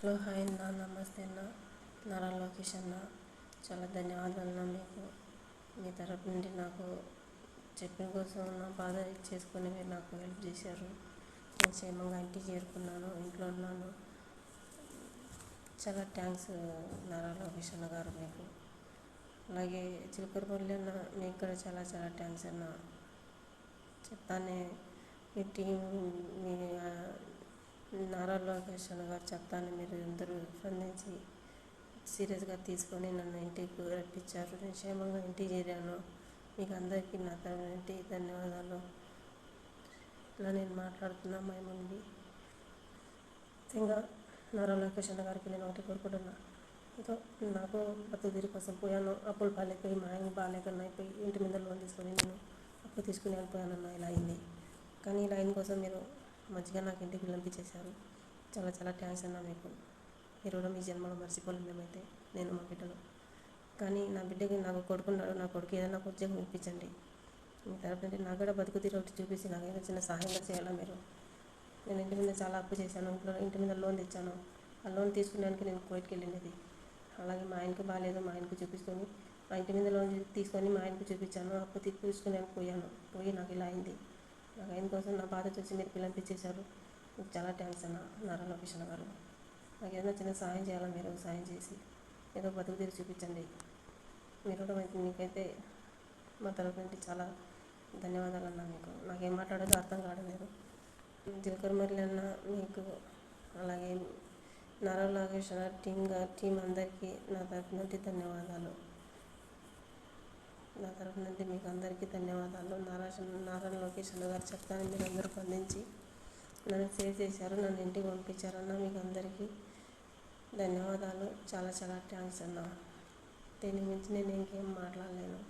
Hello hi అన్న, నమస్తే అన్న. నారా లోకేష్ అన్న, చాలా ధన్యవాదాలు అన్న. మీకు మీ తరపు నుండి నాకు చెప్పిన కోసం నా బాధ చేసుకొని మీరు నాకు హెల్ప్ చేశారు. నేను క్షేమంగా ఇంటికి చేరుకున్నాను, ఇంట్లో ఉన్నాను. చాలా థ్యాంక్స్ నారా లోకేష్ అన్న గారు మీకు. అలాగే చిలకరపల్లి అన్న, మీకు కూడా చాలా చాలా థ్యాంక్స్ అన్న. చెప్తానే మీ టీం, మీ నారా లోకేష్ అన్న గారు చెప్తాను మీరు అందరూ స్పందించి సీరియస్గా తీసుకొని నన్ను ఇంటికి రప్పించారు. నేను క్షేమంగా ఇంటికి చేరాను. మీకు అందరికీ నా తరపు నుండి ధన్యవాదాలు. ఇలా నేను మాట్లాడుతున్నా మైముంది. ముఖ్యంగా నారా లోకేష్ అన్న గారికి నేను ఒకటి కోరుకుంటున్నా. ఏదో నాకు బతుకుదిరి కోసం పోయాను, అప్పులు బాగాలేకపోయి మా ఆయన బాగాలేకన్నా అయిపోయి ఇంటి మీద లోన్ తీసుకొని నేను అప్పు తీసుకుని వెళ్ళిపోయానన్న. ఇలా అయింది. కానీ ఇలా అయిన కోసం మీరు మంచిగా నాకు ఇంటికి పంపించేశారు. చాలా చాలా థ్యాంక్స్ అన్న మీకు. మీరు కూడా మీ జన్మలో మర్చిపోలేము మేమైతే, నేను మా బిడ్డలు. కానీ నా బిడ్డకి నాకు కొడుకున్నాడు, నా కొడుకు ఏదైనా ఉద్యోగం ఇప్పించండి. మీ తరపు నుండి నాకు కూడా బతుకు తీరు ఒకటి చూపించి నాకు ఏదో చిన్న సహాయంగా చేయాలా మీరు. నేను ఇంటి మీద చాలా అప్పు చేశాను, ఇంటి మీద లోన్ తెచ్చాను. ఆ లోన్ తీసుకునేందుకు నేను కోర్టుకి వెళ్ళినది. అలాగే మా ఆయనకి బాగాలేదు, మా ఆయనకి చూపించుకొని మా ఇంటి మీద లోన్ తీసుకొని మా ఆయనకి చూపించాను. అప్పు తీసుకుని పోయి నాకు ఇలా అయింది. నాకు అయిన కోసం నా బాధ చూసి మీరు పిలిపించేశారు. మీకు చాలా థ్యాంక్స్ అన్న నారా లోకేష్ అన్న గారు. నాకు ఏదైనా చిన్న సహాయం చేయాలా, మీరు సహాయం చేసి ఏదో బతుకు తీరు చూపించండి. మీరు కూడా మీకైతే మా తరపు నుండి చాలా ధన్యవాదాలు అన్న. మీకు నాకేం మాట్లాడేదో అర్థం కావట్లేదు. జిలకర్మల్లి అన్న మీకు, అలాగే నారా లోకేష్ అన్న టీం అందరికీ నా తరపు నుండి ధన్యవాదాలు. నా తరపు నుండి మీకు అందరికీ ధన్యవాదాలు. నారా లోకేష్ అన్న గారు చెప్తాను మీరు అందరూ స్పందించి నన్ను సేవ్ చేశారు, నన్ను ఇంటికి పంపించారన్న. మీకు అందరికీ ధన్యవాదాలు. చాలా చాలా థ్యాంక్స్ అన్న. దీని గురించి నేను ఇంకేం మాట్లాడలేను.